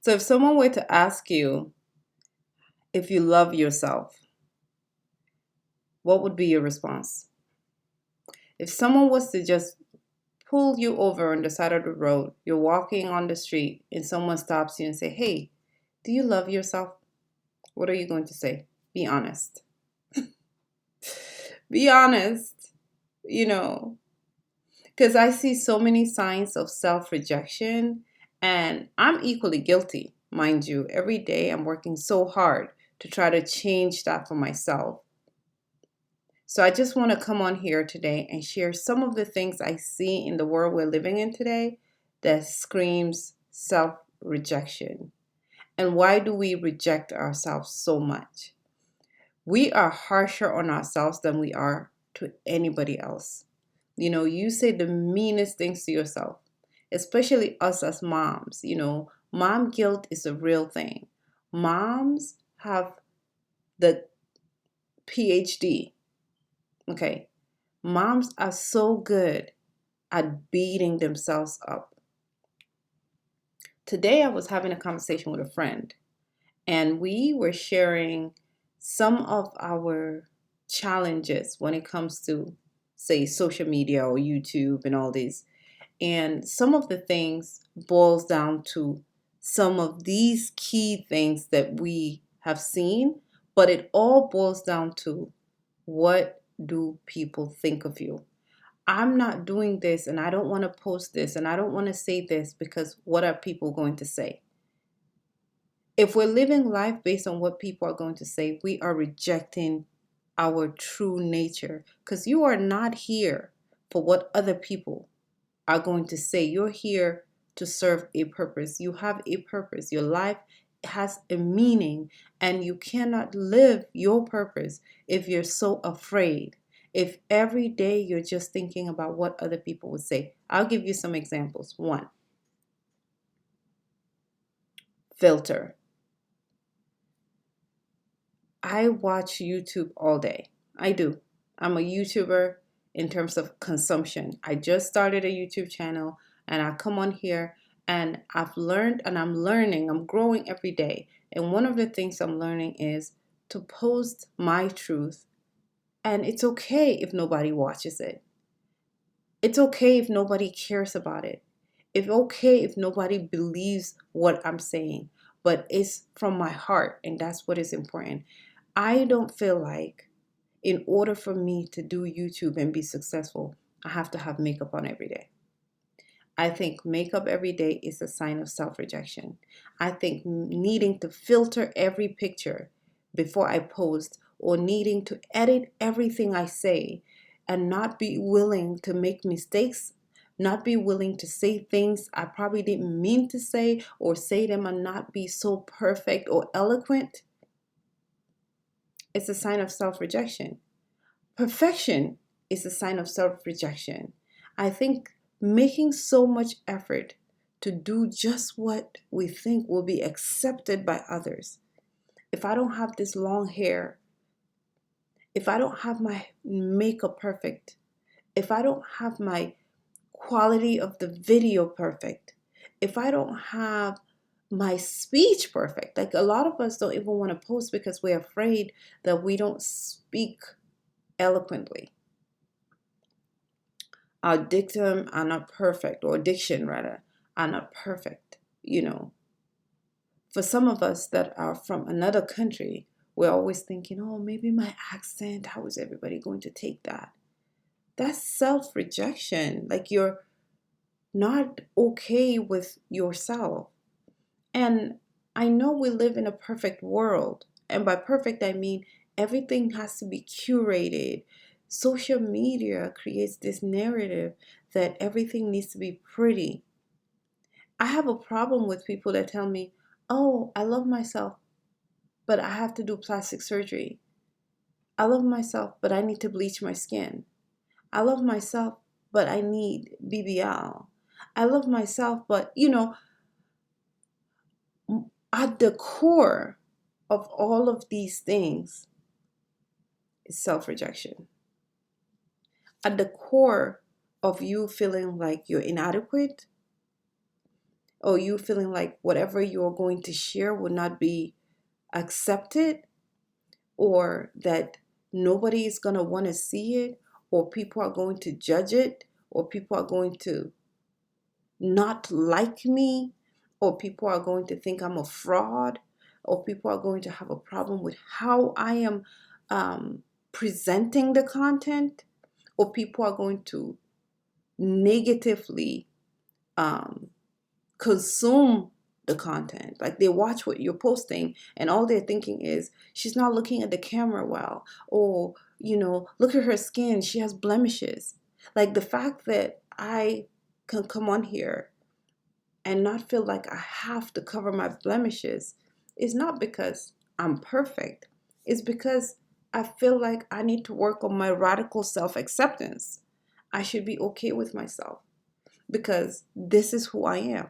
So if someone were to ask you if you love yourself, what would be your response? If someone was to just pull you over on the side of the road, you're walking on the street, and someone stops you and say, "Hey, do you love yourself?" What are you going to say? Be honest. Be honest, you know, because I see so many signs of self-rejection, and I'm equally guilty, mind you. Every day I'm working so hard to try to change that for myself. So I just want to come on here today and share some of the things I see in the world we're living in today that screams self-rejection. And why do we reject ourselves so much? We are harsher on ourselves than we are to anybody else. You say the meanest things to yourself, especially us as moms. Mom guilt is a real thing. Moms have the PhD, okay? Moms are so good at beating themselves up. Today, I was having a conversation with a friend, and we were sharing some of our challenges when it comes to, say, social media or YouTube and all these. And some of the things boils down to some of these key things that we have seen, but it all boils down to, what do people think of you? I'm not doing this, and I don't want to post this, and I don't want to say this because what are people going to say? If we're living life based on what people are going to say, we are rejecting our true nature, because you are not here for what other people are going to say. You're here to serve a purpose. You have a purpose. Your life has a meaning, and you cannot live your purpose if you're so afraid. If every day you're just thinking about what other people would say. I'll give you some examples. One, filter. I watch YouTube all day. I do. I'm a YouTuber in terms of consumption. I just started a YouTube channel, and I come on here and I've learned, and I'm learning, I'm growing every day. And one of the things I'm learning is to post my truth. And it's okay if nobody watches it. It's okay if nobody cares about it. It's okay if nobody believes what I'm saying, but it's from my heart, and that's what is important. I don't feel like in order for me to do YouTube and be successful, I have to have makeup on every day. I think makeup every day is a sign of self-rejection. I think needing to filter every picture before I post, or needing to edit everything I say, and not be willing to make mistakes, not be willing to say things I probably didn't mean to say, or say them and not be so perfect or eloquent, it's a sign of self-rejection. Perfection is a sign of self-rejection. I think making so much effort to do just what we think will be accepted by others. If I don't have this long hair, if I don't have my makeup perfect, if I don't have my quality of the video perfect, if I don't have my speech perfect, like a lot of us don't even want to post because we're afraid that we don't speak eloquently. Our dictum are not perfect, or diction rather, are not perfect. For some of us that are from another country, we're always thinking, oh, maybe my accent, how is everybody going to take that? That's self-rejection. Like, you're not okay with yourself. And I know we live in a perfect world. And by perfect, I mean everything has to be curated. Social media creates this narrative that everything needs to be pretty. I have a problem with people that tell me, oh, I love myself, but I have to do plastic surgery. I love myself, but I need to bleach my skin. I love myself, but I need BBL. I love myself, but at the core of all of these things is self-rejection. At the core of you feeling like you're inadequate Or you feeling like whatever you're going to share will not be accepted, or that nobody is going to want to see it, or people are going to judge it, or people are going to not like me, or people are going to think I'm a fraud, or people are going to have a problem with how I am presenting the content, or people are going to negatively um, consume the content. Like they watch what you're posting and all they're thinking is, she's not looking at the camera well, or, look at her skin, she has blemishes. Like the fact that I can come on here and not feel like I have to cover my blemishes is not because I'm perfect. It's because I feel like I need to work on my radical self acceptance. I should be okay with myself because this is who I am.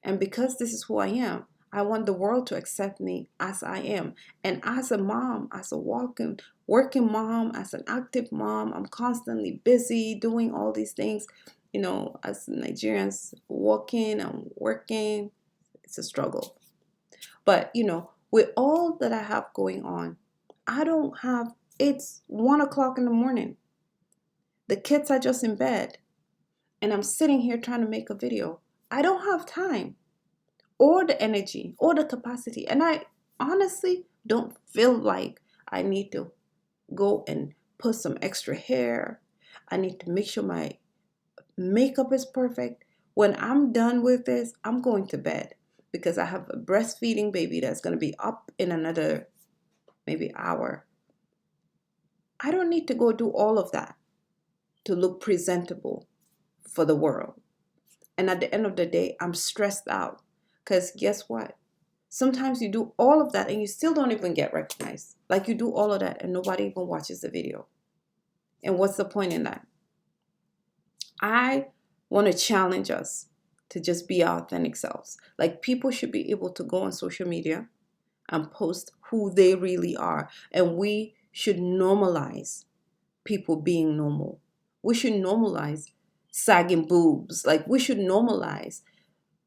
And because this is who I am, I want the world to accept me as I am. And as a mom, as a working mom, as an active mom, I'm constantly busy doing all these things. As Nigerians, working and working, it's a struggle. But, with all that I have going on, it's 1 o'clock in the morning. The kids are just in bed, and I'm sitting here trying to make a video. I don't have time or the energy or the capacity. And I honestly don't feel like I need to go and put some extra hair. I need to make sure my makeup is perfect. When I'm done with this, I'm going to bed because I have a breastfeeding baby that's going to be up in another maybe hour. I don't need to go do all of that to look presentable for the world. And at the end of the day, I'm stressed out because guess what? Sometimes you do all of that and you still don't even get recognized. Like you do all of that and nobody even watches the video. And what's the point in that? I want to challenge us to just be our authentic selves. Like people should be able to go on social media and post who they really are. And we should normalize people being normal. We should normalize sagging boobs. Like we should normalize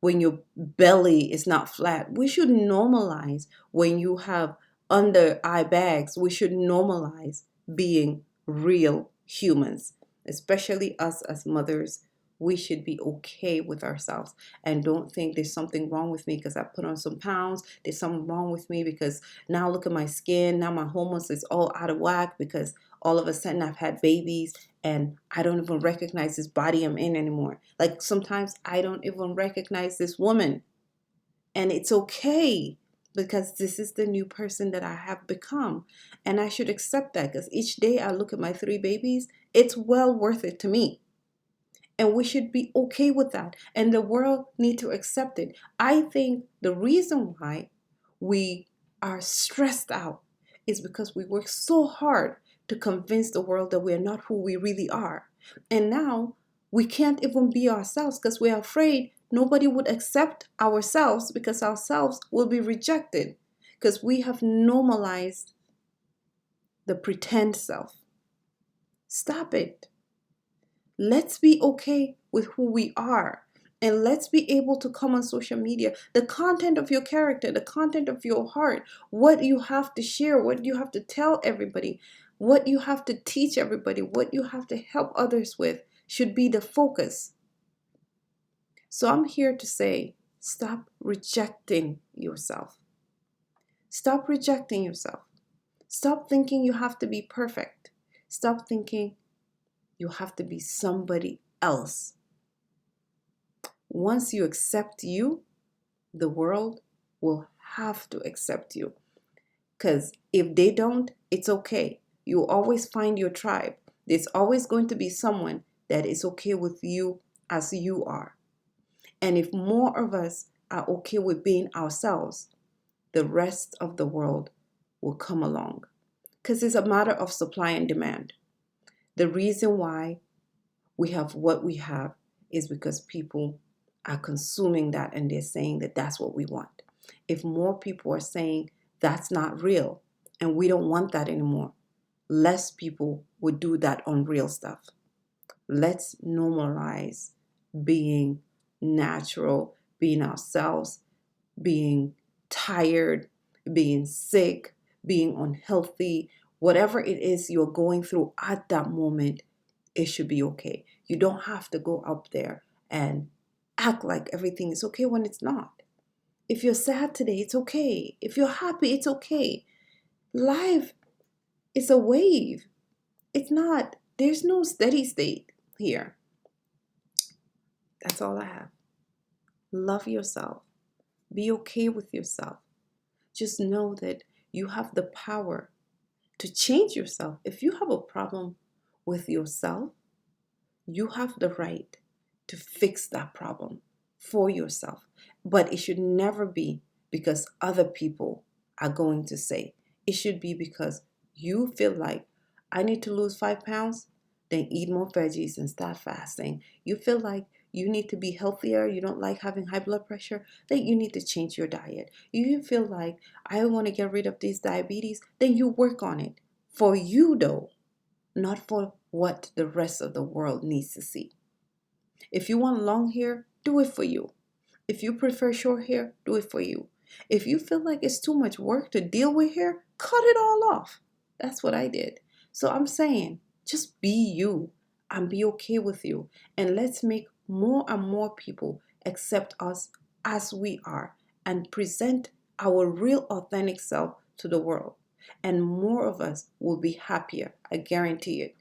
when your belly is not flat. We should normalize when you have under eye bags. We should normalize being real humans, especially us as mothers. We should be okay with ourselves and don't think there's something wrong with me because I put on some pounds. There's something wrong with me because now look at my skin. Now my hormones is all out of whack because all of a sudden I've had babies and I don't even recognize this body I'm in anymore. Like sometimes I don't even recognize this woman. And it's okay because this is the new person that I have become. And I should accept that because each day I look at my 3 babies, it's well worth it to me. And we should be okay with that. And the world need to accept it. I think the reason why we are stressed out is because we work so hard to convince the world that we're not who we really are. And now we can't even be ourselves because we're afraid nobody would accept ourselves because ourselves will be rejected because we have normalized the pretend self. Stop it. Let's be okay with who we are. And let's be able to come on social media. The content of your character, the content of your heart, what you have to share, what you have to tell everybody, what you have to teach everybody, what you have to help others with should be the focus. So I'm here to say, stop rejecting yourself. Stop rejecting yourself. Stop thinking you have to be perfect. Stop thinking you have to be somebody else. Once you accept you, the world will have to accept you. Because if they don't, it's okay. You'll always find your tribe. There's always going to be someone that is okay with you as you are. And if more of us are okay with being ourselves, the rest of the world will come along. Because it's a matter of supply and demand. The reason why we have what we have is because people are consuming that and they're saying that that's what we want. If more people are saying that's not real and we don't want that anymore, less people would do that unreal stuff. Let's normalize being natural, being ourselves, being tired, being sick, being unhealthy, whatever it is you're going through at that moment, it should be okay. You don't have to go up there and act like everything is okay when it's not. If you're sad today, it's okay. If you're happy, it's okay. Life is a wave. It's not, there's no steady state here. That's all I have. Love yourself. Be okay with yourself. Just know that you have the power to change yourself. If you have a problem with yourself, you have the right to fix that problem for yourself. But it should never be because other people are going to say. It should be because you feel like I need to lose 5 pounds, then eat more veggies and start fasting. You feel like you need to be healthier, you don't like having high blood pressure, then you need to change your diet. You feel like I want to get rid of this diabetes, then you work on it. For you though, not for what the rest of the world needs to see. If you want long hair, do it for you. If you prefer short hair, do it for you. If you feel like it's too much work to deal with hair, cut it all off. That's what I did. So I'm saying, just be you and be okay with you. And let's make more and more people accept us as we are and present our real authentic self to the world. And more of us will be happier. I guarantee it.